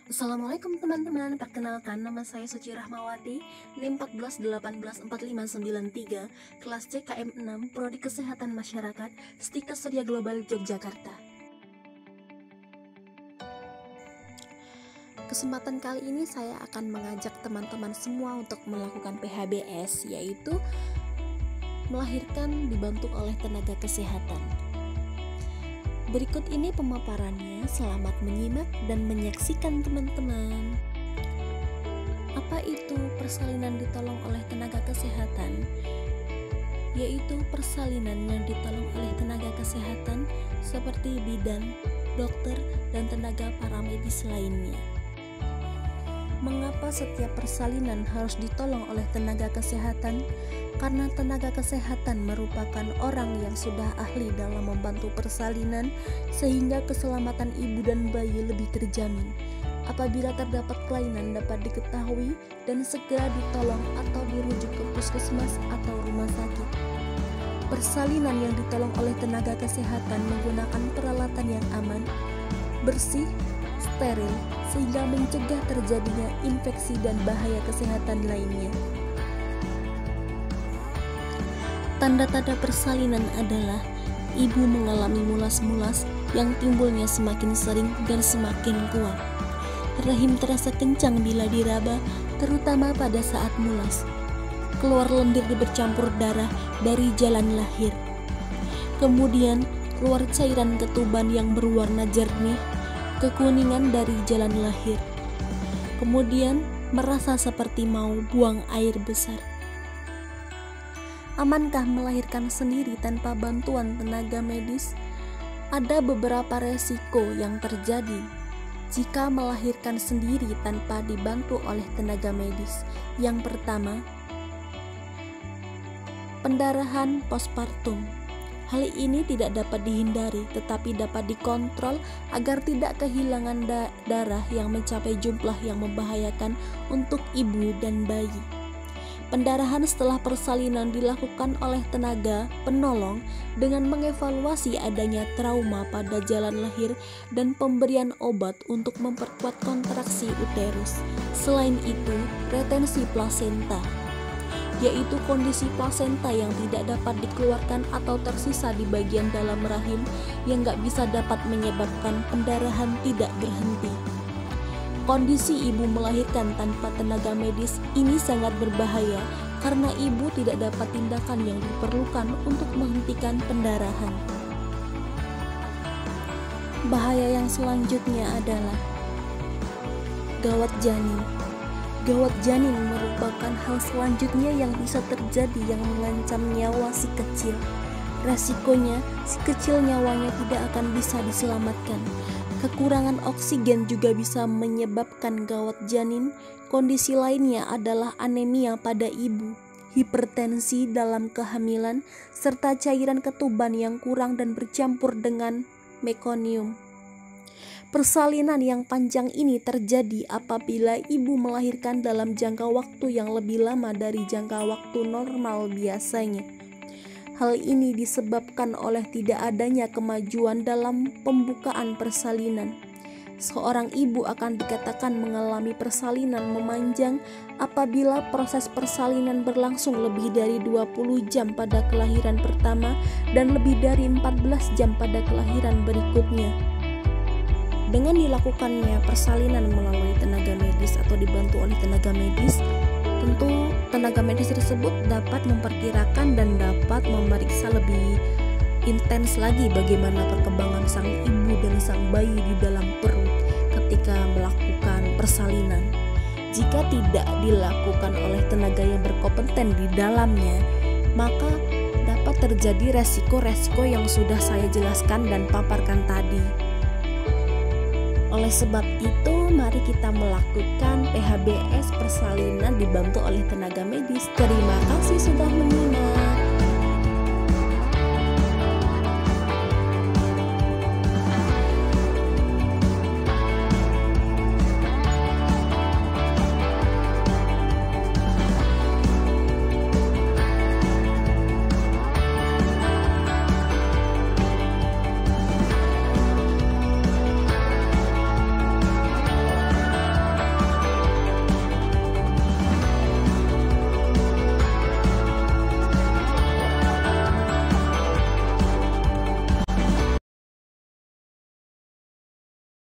Assalamualaikum teman-teman, perkenalkan nama saya Suci Rahmawati, NIM 141815993, kelas CKM 6, Prodi Kesehatan Masyarakat, Stika Surya Global Yogyakarta. Kesempatan kali ini saya akan mengajak teman-teman semua untuk melakukan PHBS, yaitu melahirkan dibantu oleh tenaga kesehatan. Berikut ini pemaparannya, selamat menyimak dan menyaksikan teman-teman. Apa itu persalinan ditolong oleh tenaga kesehatan? Yaitu persalinan yang ditolong oleh tenaga kesehatan seperti bidan, dokter, dan tenaga paramedis lainnya. Mengapa setiap persalinan harus ditolong oleh tenaga kesehatan? Karena tenaga kesehatan merupakan orang yang sudah ahli dalam membantu persalinan sehingga keselamatan ibu dan bayi lebih terjamin. Apabila terdapat kelainan dapat diketahui dan segera ditolong atau dirujuk ke puskesmas atau rumah sakit. Persalinan yang ditolong oleh tenaga kesehatan menggunakan peralatan yang aman, bersih, steril, sehingga mencegah terjadinya infeksi dan bahaya kesehatan lainnya. Tanda-tanda persalinan adalah ibu mengalami mulas-mulas yang timbulnya semakin sering dan semakin kuat. Rahim terasa kencang bila diraba, terutama pada saat mulas. Keluar lendir bercampur darah dari jalan lahir. Kemudian keluar cairan ketuban yang berwarna jernih, kekuningan dari jalan lahir. Kemudian merasa seperti mau buang air besar. Amankah melahirkan sendiri tanpa bantuan tenaga medis? Ada beberapa resiko yang terjadi jika melahirkan sendiri tanpa dibantu oleh tenaga medis. Yang pertama, pendarahan postpartum. Hal ini tidak dapat dihindari, tetapi dapat dikontrol agar tidak kehilangan darah yang mencapai jumlah yang membahayakan untuk ibu dan bayi. Pendarahan setelah persalinan dilakukan oleh tenaga penolong dengan mengevaluasi adanya trauma pada jalan lahir dan pemberian obat untuk memperkuat kontraksi uterus. Selain itu, retensi plasenta, yaitu kondisi plasenta yang tidak dapat dikeluarkan atau tersisa di bagian dalam rahim yang gak bisa dapat menyebabkan pendarahan tidak berhenti. Kondisi ibu melahirkan tanpa tenaga medis ini sangat berbahaya karena ibu tidak dapat tindakan yang diperlukan untuk menghentikan pendarahan. Bahaya yang selanjutnya adalah gawat janin. Gawat janin merupakan hal selanjutnya yang bisa terjadi yang mengancam nyawa si kecil. Resikonya, si kecil nyawanya tidak akan bisa diselamatkan. Kekurangan oksigen juga bisa menyebabkan gawat janin. Kondisi lainnya adalah anemia pada ibu, hipertensi dalam kehamilan, serta cairan ketuban yang kurang dan bercampur dengan mekonium. Persalinan yang panjang ini terjadi apabila ibu melahirkan dalam jangka waktu yang lebih lama dari jangka waktu normal biasanya. Hal ini disebabkan oleh tidak adanya kemajuan dalam pembukaan persalinan. Seorang ibu akan dikatakan mengalami persalinan memanjang apabila proses persalinan berlangsung lebih dari 20 jam pada kelahiran pertama dan lebih dari 14 jam pada kelahiran berikutnya. Dengan dilakukannya persalinan melalui tenaga medis atau dibantu oleh tenaga medis, tentu tenaga medis tersebut dapat memperkirakan dan dapat memeriksa lebih intens lagi bagaimana perkembangan sang ibu dan sang bayi di dalam perut ketika melakukan persalinan. Jika tidak dilakukan oleh tenaga yang berkompeten di dalamnya, maka dapat terjadi resiko-resiko yang sudah saya jelaskan dan paparkan tadi. Oleh sebab itu, mari kita melakukan PHBS persalinan dibantu oleh tenaga medis. Terima kasih sudah menyimak.